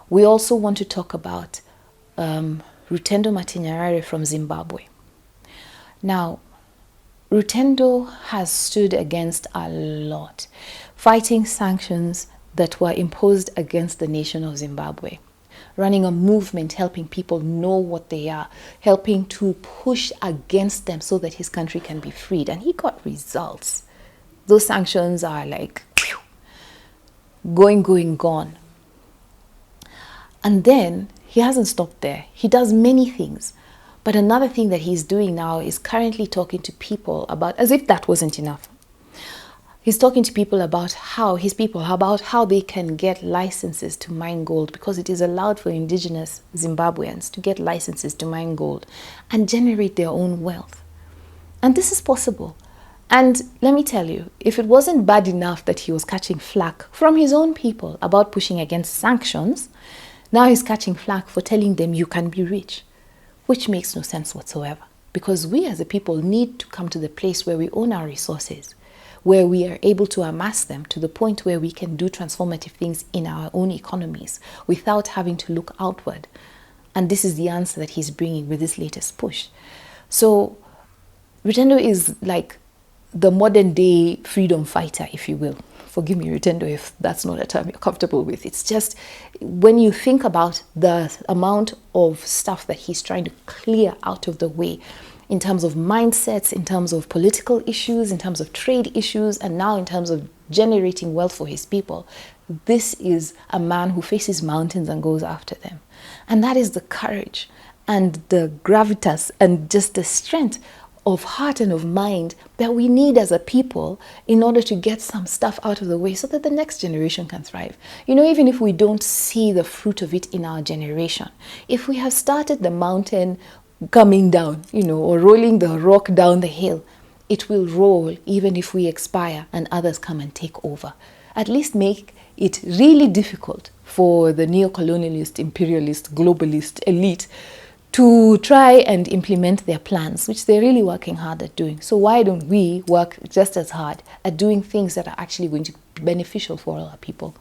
We also want to talk about Rutendo Matinyarare from Zimbabwe. Now, Rutendo has stood against a lot, fighting sanctions that were imposed against the nation of Zimbabwe, running a movement, helping people know what they are, helping to push against them so that his country can be freed. And he got results. Those sanctions are like gone. And then he hasn't stopped there. He does many things. But another thing that he's doing now is currently talking to people about, as if that wasn't enough. He's talking to people about how they can get licenses to mine gold, because it is allowed for indigenous Zimbabweans to get licenses to mine gold and generate their own wealth. And this is possible. And let me tell you, if it wasn't bad enough that he was catching flack from his own people about pushing against sanctions, now he's catching flack for telling them you can be rich, which makes no sense whatsoever. Because we as a people need to come to the place where we own our resources, where we are able to amass them to the point where we can do transformative things in our own economies without having to look outward. And this is the answer that he's bringing with this latest push. So Rutendo is like the modern day freedom fighter, if you will. Forgive me, Rutendo, if that's not a term you're comfortable with. It's just when you think about the amount of stuff that he's trying to clear out of the way in terms of mindsets, in terms of political issues, in terms of trade issues, and now in terms of generating wealth for his people, this is a man who faces mountains and goes after them. And that is the courage and the gravitas and just the strength of heart and of mind that we need as a people in order to get some stuff out of the way so that the next generation can thrive. You know, even if we don't see the fruit of it in our generation, if we have started the mountain coming down, or rolling the rock down the hill, it will roll even if we expire and others come and take over. At least make it really difficult for the neo-colonialist, imperialist, globalist elite to try and implement their plans, which they're really working hard at doing. So why don't we work just as hard at doing things that are actually going to be beneficial for all our people?